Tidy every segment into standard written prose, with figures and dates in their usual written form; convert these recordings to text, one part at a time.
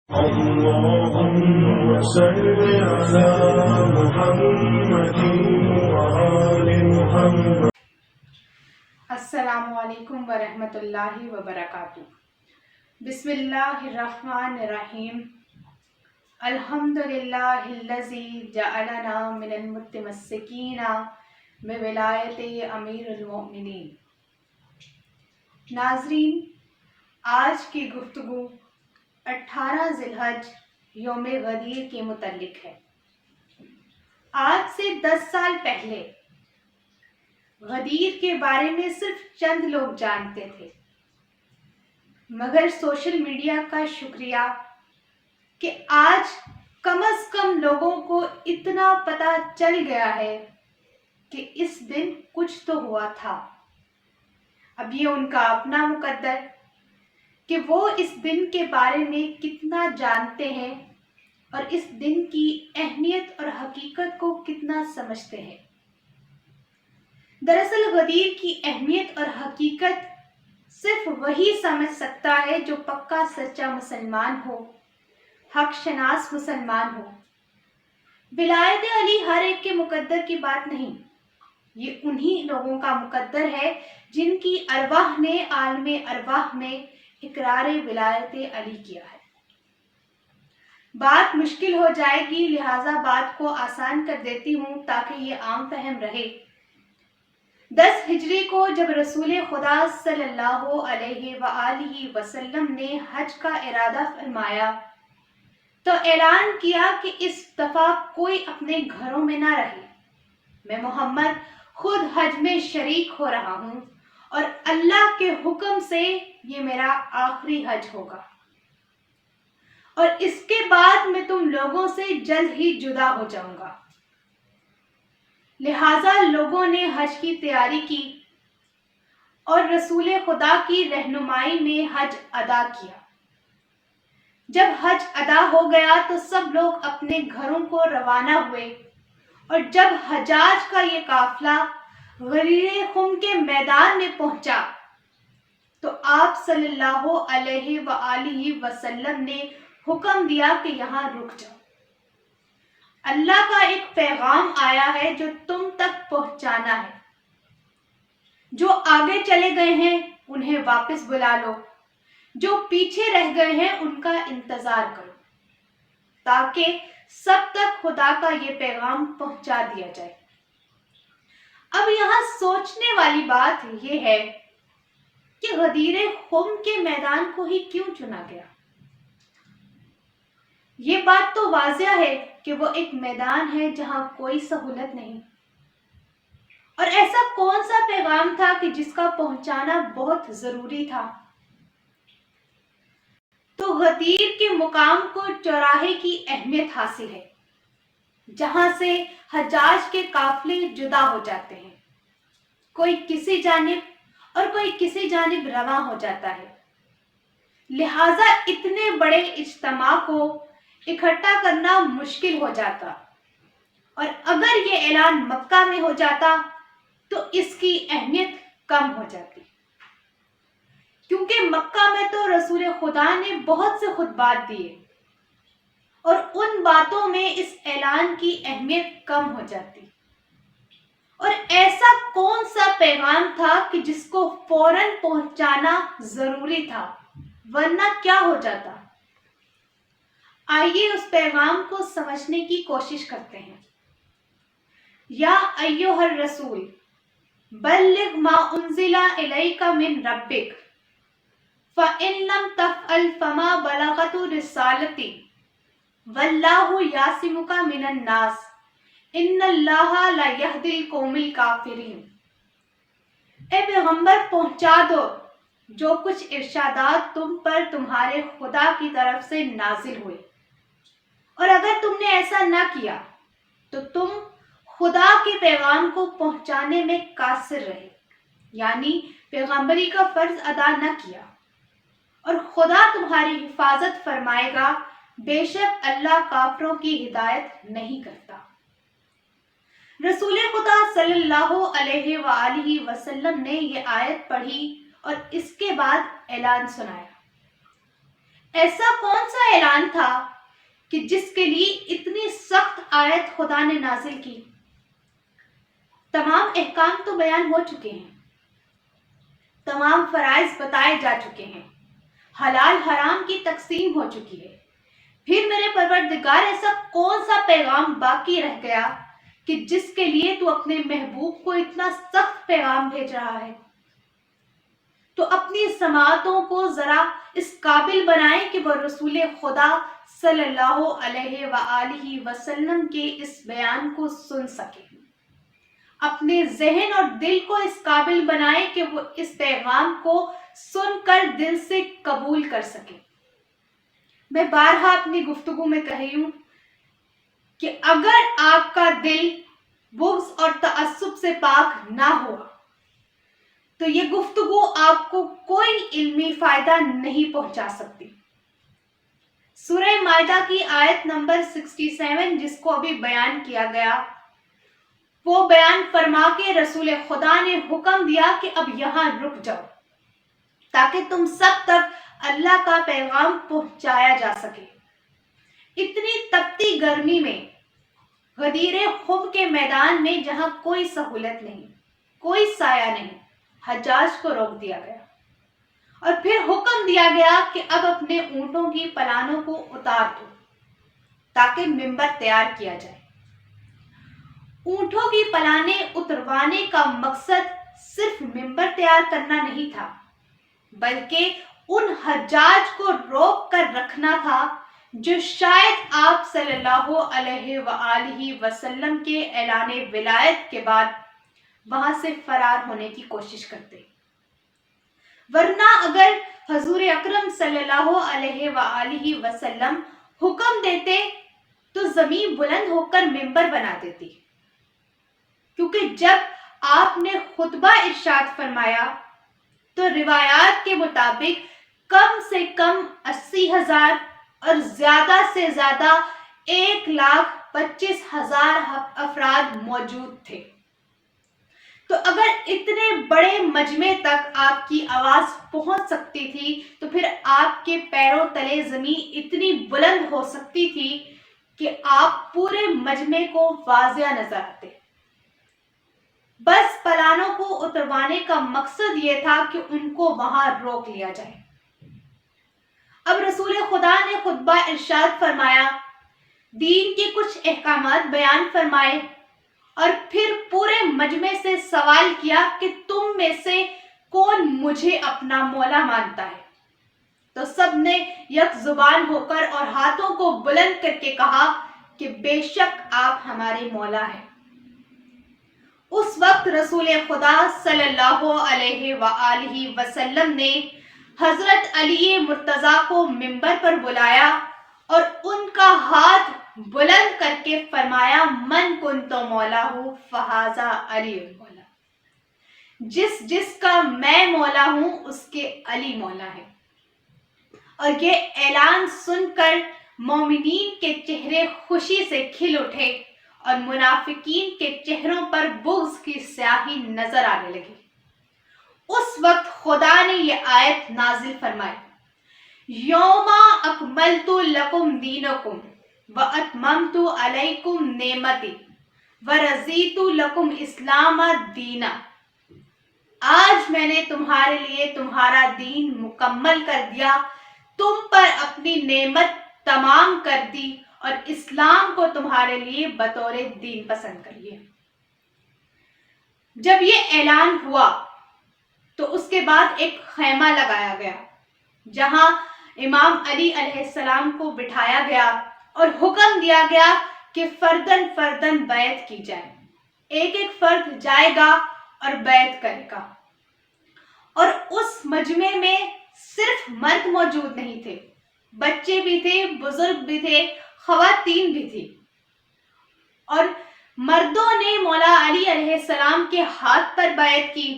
اللهم صل على محمد وآل محمد۔ السلام علیکم ورحمۃ اللہ وبرکاتہ۔ بسم اللہ الرحمن الرحیم۔ الحمد للہ الذی جعلنا من المتمسکین بولایت امیر المؤمنین۔ ناظرین، آج کی گفتگو 18 ذی الحج یوم غدیر کے متعلق ہے۔ آج سے 10 سال پہلے غدیر کے بارے میں صرف چند لوگ جانتے تھے، مگر سوشل میڈیا کا شکریہ کہ آج کم از کم لوگوں کو اتنا پتہ چل گیا ہے کہ اس دن کچھ تو ہوا تھا۔ اب یہ ان کا اپنا مقدر کہ وہ اس دن کے بارے میں کتنا جانتے ہیں اور اس دن کی اہمیت اور حقیقت کو کتنا سمجھتے ہیں۔ دراصل غدیر کی اہمیت اور حقیقت صرف وہی سمجھ سکتا ہے جو پکا سچا مسلمان ہو، حق شناس مسلمان ہو۔ ولایت علی ہر ایک کے مقدر کی بات نہیں، یہ انہی لوگوں کا مقدر ہے جن کی ارواح نے عالم ارواح میں اقرار ولایت علی کیا ہے۔ بات مشکل ہو جائے گی، لہٰذا بات کو آسان کر دیتی ہوں تاکہ یہ عام فہم رہے۔ 10 ہجری کو جب رسول خدا صلی اللہ علیہ وآلہ وسلم نے حج کا ارادہ فرمایا تو اعلان کیا کہ اس دفعہ کوئی اپنے گھروں میں نہ رہے، میں محمد خود حج میں شریک ہو رہا ہوں اور اللہ کے حکم سے یہ میرا آخری حج ہوگا، اور اس کے بعد میں تم لوگوں سے جلد ہی جدا ہو جاؤں گا۔ لہٰذا لوگوں نے حج کی تیاری کی اور رسول خدا کی رہنمائی میں حج ادا کیا۔ جب حج ادا ہو گیا تو سب لوگ اپنے گھروں کو روانہ ہوئے، اور جب حجاج کا یہ قافلہ غدیر خم کے میدان میں پہنچا تو آپ صلی اللہ علیہ وآلہ وسلم نے حکم دیا کہ یہاں رک جاؤ، اللہ کا ایک پیغام آیا ہے جو تم تک پہنچانا ہے۔ جو آگے چلے گئے ہیں انہیں واپس بلا لو، جو پیچھے رہ گئے ہیں ان کا انتظار کرو، تاکہ سب تک خدا کا یہ پیغام پہنچا دیا جائے۔ اب یہاں سوچنے والی بات یہ ہے کہ غدیر خم کے میدان کو ہی کیوں چنا گیا؟ یہ بات تو واضح ہے کہ وہ ایک میدان ہے جہاں کوئی سہولت نہیں، اور ایسا کون سا پیغام تھا کہ جس کا پہنچانا بہت ضروری تھا؟ تو غدیر کے مقام کو چوراہے کی اہمیت حاصل ہے، جہاں سے حجاج کے قافلے جدا ہو جاتے ہیں، کوئی کسی جانب اور کوئی کسی جانب رواں ہو جاتا ہے۔ لہٰذا اتنے بڑے اجتماع کو اکٹھا کرنا مشکل ہو جاتا، اور اگر یہ اعلان مکہ میں ہو جاتا تو اس کی اہمیت کم ہو جاتی، کیونکہ مکہ میں تو رسول خدا نے بہت سے خطبات دیے، اور ان باتوں میں اس اعلان کی اہمیت کم ہو جاتی۔ اور ایسا کون سا پیغام تھا کہ جس کو فوراً پہنچانا ضروری تھا، ورنہ کیا ہو جاتا؟ آئیے اس پیغام کو سمجھنے کی کوشش کرتے ہیں۔ یا ایھا الرسول بلغ ما انزل الیک من ربک فإن لم تفعل فما بلغت رسالتی واللہ یعصمک من الناس ان اللہ لا یہدی القوم الکافرین۔ اے پیغمبر، پہنچا دو جو کچھ ارشادات تم پر تمہارے خدا کی طرف سے نازل ہوئے، اور اگر تم نے ایسا نہ کیا تو تم خدا کے پیغام کو پہنچانے میں قاصر رہے، یعنی پیغمبری کا فرض ادا نہ کیا، اور خدا تمہاری حفاظت فرمائے گا، بے شک اللہ کافروں کی ہدایت نہیں کرتا۔ رسول خدا صلی اللہ علیہ وآلہ وسلم نے یہ آیت پڑھی اور اس کے بعد اعلان سنایا۔ ایسا کون سا اعلان تھا کہ جس کے لیے اتنی سخت آیت خدا نے نازل کی؟ تمام احکام تو بیان ہو چکے ہیں، تمام فرائض بتائے جا چکے ہیں، حلال حرام کی تقسیم ہو چکی ہے۔ پھر میرے پروردگار ایسا کون سا پیغام باقی رہ گیا کہ جس کے لیے تو اپنے محبوب کو اتنا سخت پیغام بھیج رہا ہے؟ تو اپنی سماعتوں کو ذرا اس قابل بنائیں کہ وہ رسول خدا صلی اللہ علیہ وآلہ وسلم کے اس بیان کو سن سکیں، اپنے ذہن اور دل کو اس قابل بنائیں کہ وہ اس پیغام کو سن کر دل سے قبول کر سکیں۔ میں بارہا اپنی گفتگو میں کہی ہوں کہ اگر آپ کا دل بغض اور تعصب سے پاک نہ ہوا تو یہ گفتگو آپ کو کوئی علمی فائدہ نہیں پہنچا سکتی۔ سورہ مائدہ کی آیت نمبر 67 جس کو ابھی بیان کیا گیا، وہ بیان فرما کے رسول خدا نے حکم دیا کہ اب یہاں رک جاؤ تاکہ تم سب تک اللہ کا پیغام پہنچایا جا سکے۔ اتنی تپتی گرمی میں غدیر خم کے میدان میں جہاں کوئی سہولت نہیں، کوئی سایہ نہیں، حجاج کو روک دیا گیا اور پھر حکم دیا گیا کہ اب اپنے اونٹوں کی پلانوں کو اتار دو تاکہ منبر تیار کیا جائے۔ اونٹوں کی پلانے اتروانے کا مقصد صرف منبر تیار کرنا نہیں تھا، بلکہ ان حجاج کو روک کر رکھنا تھا جو شاید آپ صلی اللہ علیہ وآلہ وسلم کے اعلان ولایت کے بعد وہاں سے فرار ہونے کی کوشش کرتے، ورنہ اگر حضور اکرم صلی اللہ علیہ وآلہ وسلم حکم دیتے تو زمین بلند ہو کر منبر بنا دیتی، کیونکہ جب آپ نے خطبہ ارشاد فرمایا تو روایات کے مطابق کم سے کم 80,000 اور زیادہ سے زیادہ 1,25,000 افراد موجود تھے۔ تو اگر اتنے بڑے مجمع تک آپ کی آواز پہنچ سکتی تھی تو پھر آپ کے پیروں تلے زمین اتنی بلند ہو سکتی تھی کہ آپ پورے مجمع کو واضح نظر آتے۔ بس پلانوں کو اتروانے کا مقصد یہ تھا کہ ان کو وہاں روک لیا جائے۔ اب رسول خدا نے خطبہ ارشاد فرمایا، دین کے کچھ احکامات بیان فرمائے اور پھر پورے مجمع سے سوال کیا کہ تم میں سے کون مجھے اپنا مولا مانتا ہے؟ تو سب نے یک زبان ہو کر اور ہاتھوں کو بلند کر کے کہا کہ بے شک آپ ہمارے مولا ہیں۔ اس وقت رسول خدا صلی اللہ علیہ وآلہ وسلم نے حضرت علی مرتضیٰ کو منبر پر بلایا اور ان کا ہاتھ بلند کر کے فرمایا، من کنت مولاہ فہذا علی مولا، جس کا میں مولا ہوں اس کے علی مولا ہے۔ اور یہ اعلان سن کر مومنین کے چہرے خوشی سے کھل اٹھے اور منافقین کے چہروں پر بغض کی سیاہی نظر آنے لگی۔ اس وقت خدا نے یہ آیت نازل فرمائی، یوم اکملت لکم دینکم واتممت علیکم نعمتی ورضیت لکم اسلام دینا، آج میں نے تمہارے لیے تمہارا دین مکمل کر دیا، تم پر اپنی نعمت تمام کر دی اور اسلام کو تمہارے لیے بطور دین پسند کر لیا۔ جب یہ اعلان ہوا تو اس کے بعد ایک خیمہ لگایا گیا جہاں امام علی علیہ السلام کو بٹھایا گیا اور حکم دیا گیا کہ فردن فردن بیعت کی جائے، ایک ایک فرد جائے گا اور بیعت کرے گا۔ اور اس مجمع میں صرف مرد موجود نہیں تھے، بچے بھی تھے، بزرگ بھی تھے، خواتین بھی تھی، اور مردوں نے مولا علی علیہ السلام کے ہاتھ پر بیعت کی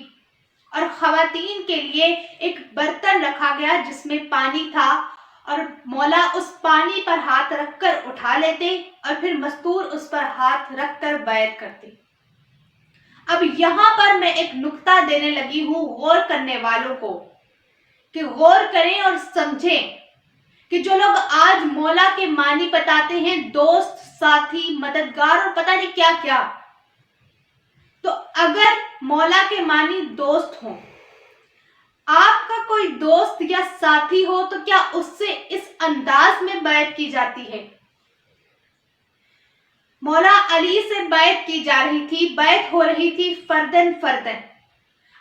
اور خواتین کے لیے ایک برتن رکھا گیا جس میں پانی تھا اور مولا اس پانی پر ہاتھ رکھ کر اٹھا لیتے اور پھر مستور اس پر ہاتھ رکھ کر بیعت کرتے۔ اب یہاں پر میں ایک نکتہ دینے لگی ہوں غور کرنے والوں کو کہ غور کریں اور سمجھیں کہ جو لوگ آج مولا کے معنی بتاتے ہیں دوست، ساتھی، مددگار اور پتہ نہیں کیا کیا، تو اگر مولا کے معنی دوست ہوں، آپ کا کوئی دوست یا ساتھی ہو، تو کیا اس سے اس انداز میں بیعت کی جاتی ہے؟ مولا علی سے بیعت کی جا رہی تھی، بیعت ہو رہی تھی فردن فردن۔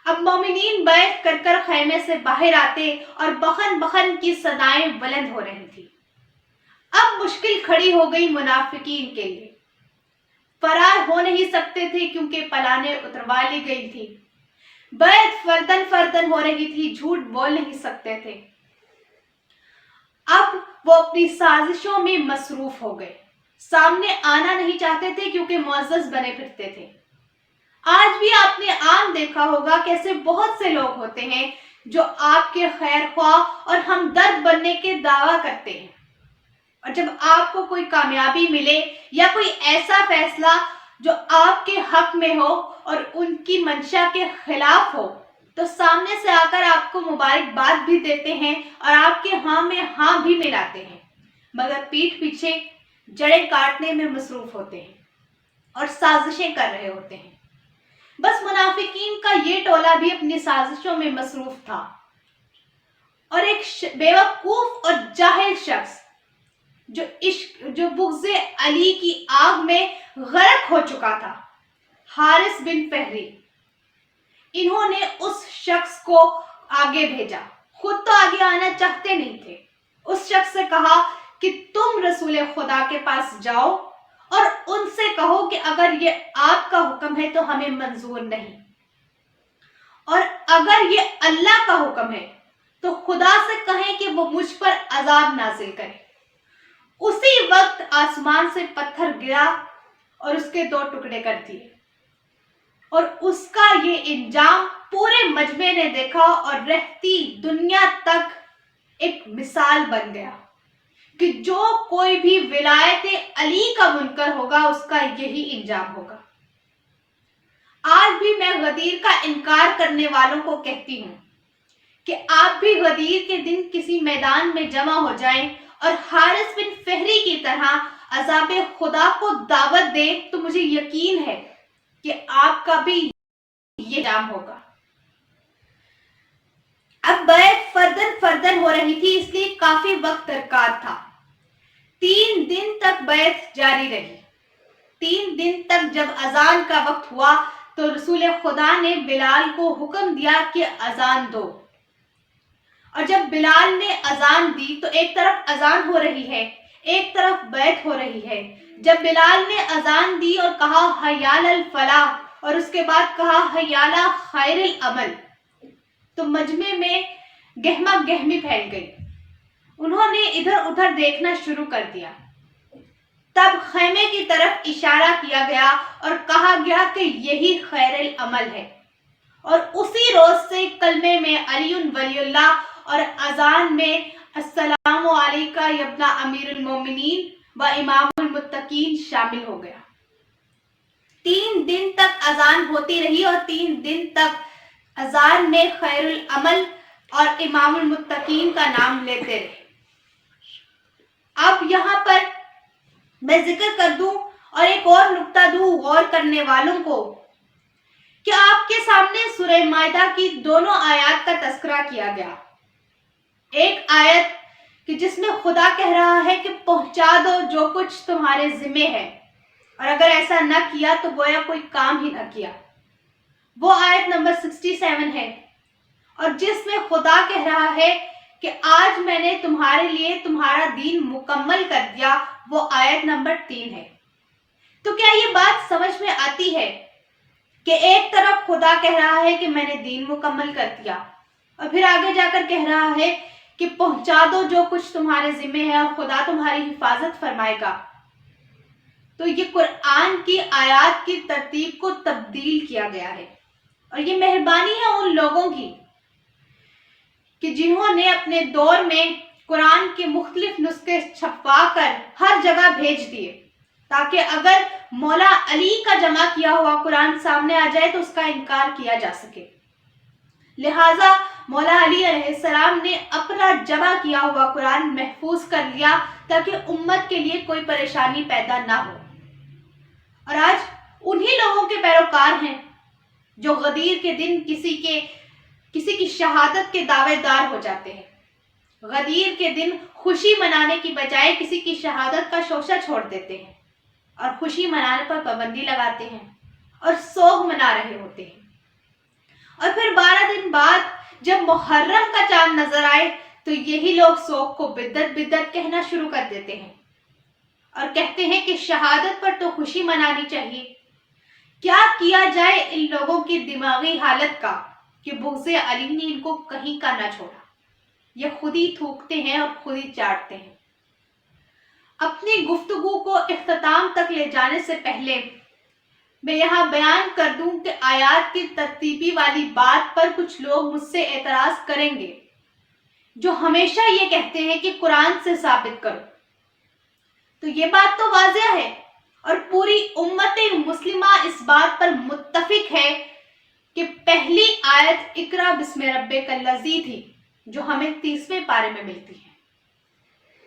اب مومنین بیعت کر کر خیمے سے باہر آتے اور بخن بخن کی صدائیں بلند ہو رہی تھی۔ اب مشکل کھڑی ہو گئی منافقین کے لیے، فرار ہو نہیں سکتے تھے کیونکہ پلانے اتروا لی گئی تھی، بیعت فردن فردن ہو رہی تھی، جھوٹ بول نہیں سکتے تھے۔ اب وہ اپنی سازشوں میں مصروف ہو گئے، سامنے آنا نہیں چاہتے تھے کیونکہ معزز بنے پھرتے تھے۔ آج بھی آپ نے عام دیکھا ہوگا کہ ایسے بہت سے لوگ ہوتے ہیں جو آپ کے خیر خواہ اور ہمدرد بننے کے دعویٰ کرتے ہیں، اور جب آپ کو کوئی کامیابی ملے یا کوئی ایسا فیصلہ جو آپ کے حق میں ہو اور ان کی منشا کے خلاف ہو، تو سامنے سے آ کر آپ کو مبارکباد بھی دیتے ہیں اور آپ کے ہاں میں ہاں بھی ملاتے ہیں، مگر پیٹھ پیچھے جڑیں کاٹنے میں مصروف ہوتے ہیں اور سازشیں کر رہے ہوتے ہیں۔ بس منافقین کا یہ ٹولہ بھی اپنی سازشوں میں مصروف تھا، اور ایک بیوقوف اور جاہل شخص جو بغض علی کی آگ میں غرق ہو چکا تھا، حارث بن فہری، انہوں نے اس شخص کو آگے بھیجا، خود تو آگے آنا چاہتے نہیں تھے۔ اس شخص سے کہا کہ تم رسول خدا کے پاس جاؤ اور ان سے کہو کہ اگر یہ آپ کا حکم ہے تو ہمیں منظور نہیں، اور اگر یہ اللہ کا حکم ہے تو خدا سے کہیں کہ وہ مجھ پر عذاب نازل کرے۔ اسی وقت آسمان سے پتھر گرا اور اس کے 2 ٹکڑے کر دیے، اور اس کا یہ انجام پورے مجمع نے دیکھا اور رہتی دنیا تک ایک مثال بن گیا کہ جو کوئی بھی ولایت علی کا منکر ہوگا اس کا یہی انجام ہوگا۔ آج بھی میں غدیر کا انکار کرنے والوں کو کہتی ہوں کہ آپ بھی غدیر کے دن کسی میدان میں جمع ہو جائیں اور حارث بن فہری کی طرح عذاب خدا کو دعوت دیں، تو مجھے یقین ہے کہ آپ کا بھی یہ انجام ہوگا۔ اب بیعت فردن فردن ہو رہی تھی، اس لیے کافی وقت درکار تھا۔ 3 دن تک بیعت جاری رہی۔ 3 دن تک جب اذان کا وقت ہوا تو رسول خدا نے بلال کو حکم دیا کہ اذان دو، اور جب بلال نے اذان دی تو ایک طرف اذان ہو رہی ہے، ایک طرف بیعت ہو رہی ہے۔ جب بلال نے اذان دی اور کہا حی علی الفلاح، اور اس کے بعد کہا حی علی خیر العمل، تو مجمع میں گہما گہمی پھیل گئی۔ انہوں نے ادھر ادھر دیکھنا شروع کر دیا۔ تب خیمے کی طرف اشارہ کیا گیا اور کہا گیا کہ یہی خیر العمل ہے، اور اسی روز سے کلمے میں علی ولی اللہ اور اذان میں السلام علیکہ یا ابن امیر المومنین و امام المتقین شامل ہو گیا۔ 3 دن تک اذان ہوتی رہی اور 3 دن تک اذان میں خیر العمل اور امام المتقین کا نام لیتے رہے۔ اب یہاں پر میں ذکر کر دوں اور ایک اور نقطہ دوں غور کرنے والوں کو کہ آپ کے سامنے سورہ مائدہ کی دونوں آیات کا تذکرہ کیا گیا۔ ایک آیت کہ جس میں خدا کہہ رہا ہے کہ پہنچا دو جو کچھ تمہارے ذمہ ہے، اور اگر ایسا نہ کیا تو گویا کوئی کام ہی نہ کیا، وہ آیت نمبر 67 ہے، اور جس میں خدا کہہ رہا ہے کہ آج میں نے تمہارے لیے تمہارا دین مکمل کر دیا، وہ آیت نمبر 3 ہے۔ تو کیا یہ بات سمجھ میں آتی ہے کہ ایک طرف خدا کہہ رہا ہے کہ میں نے دین مکمل کر دیا، اور پھر آگے جا کر کہہ رہا ہے کہ پہنچا دو جو کچھ تمہارے ذمہ ہے اور خدا تمہاری حفاظت فرمائے گا۔ تو یہ قرآن کی آیات کی ترتیب کو تبدیل کیا گیا ہے، اور یہ مہربانی ہے ان لوگوں کی کہ جنہوں نے اپنے دور میں قرآن کے مختلف نسخے چھپوا کر ہر جگہ بھیج دیے، تاکہ اگر مولا علی کا جمع کیا ہوا قرآن سامنے آ جائے تو اس کا انکار کیا جا سکے۔ لہٰذا مولا علی علیہ السلام نے اپنا جمع کیا ہوا قرآن محفوظ کر لیا تاکہ امت کے لیے کوئی پریشانی پیدا نہ ہو۔ اور آج انہی لوگوں کے پیروکار ہیں جو غدیر کے دن کسی کی شہادت کے دعوے دار ہو جاتے ہیں، غدیر کے دن خوشی منانے کی بجائے کسی کی شہادت کا شوشہ چھوڑ دیتے ہیں اور خوشی منانے پر پابندی لگاتے ہیں اور سوگ منا رہے ہوتے ہیں، اور پھر 12 دن بعد جب محرم کا چاند نظر آئے تو یہی لوگ سوگ کو بدعت کہنا شروع کر دیتے ہیں اور کہتے ہیں کہ شہادت پر تو خوشی منانی چاہیے۔ کیا کیا جائے ان لوگوں کی دماغی حالت کا کہ بغض علی نے ان کو کہیں کا نہ چھوڑا، یہ خود ہی تھوکتے ہیں اور خود ہی چاٹتے ہیں۔ اپنی گفتگو کو اختتام تک لے جانے سے پہلے میں یہاں بیان کر دوں کہ آیات کی ترتیبی والی بات پر کچھ لوگ مجھ سے اعتراض کریں گے جو ہمیشہ یہ کہتے ہیں کہ قرآن سے ثابت کرو۔ تو یہ بات تو واضح ہے اور پوری امت مسلمہ اس بات پر متفق ہے کہ پہلی آیت اقرا بسم ربک الذی تھی جو ہمیں 30ویں پارے میں ملتی ہے۔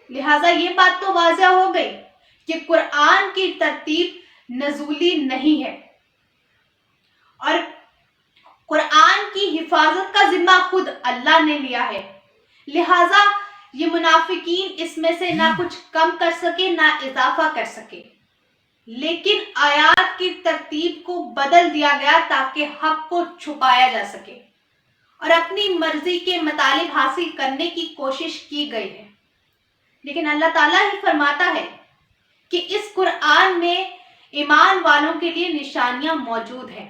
لہٰذا یہ بات تو واضح ہو گئی کہ قرآن کی ترتیب نزولی نہیں ہے اور قرآن کی حفاظت کا ذمہ خود اللہ نے لیا ہے۔ لہٰذا یہ منافقین اس میں سے نہ کچھ کم کر سکے نہ اضافہ کر سکے، لیکن آیات کی ترتیب کو بدل دیا گیا تاکہ حق کو چھپایا جا سکے اور اپنی مرضی کے مطالب حاصل کرنے کی کوشش کی گئی ہے۔ لیکن اللہ تعالیٰ ہی فرماتا ہے کہ اس قرآن میں ایمان والوں کے لیے نشانیاں موجود ہیں،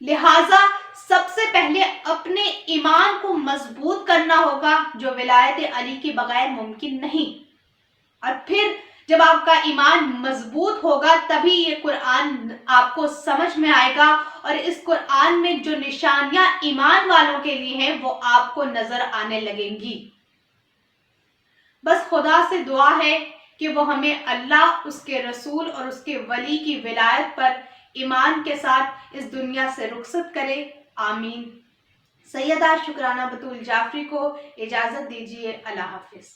لہٰذا سب سے پہلے اپنے ایمان کو مضبوط کرنا ہوگا جو ولایت علی کے بغیر ممکن نہیں، اور پھر جب آپ کا ایمان مضبوط ہوگا تبھی یہ قرآن آپ کو سمجھ میں آئے گا اور اس قرآن میں جو نشانیاں ایمان والوں کے لیے ہیں وہ آپ کو نظر آنے لگیں گی۔ بس خدا سے دعا ہے کہ وہ ہمیں اللہ، اس کے رسول اور اس کے ولی کی ولایت پر ایمان کے ساتھ اس دنیا سے رخصت کرے، آمین۔ سیدہ شکرانہ بطول جعفری کو اجازت دیجیے، اللہ حافظ۔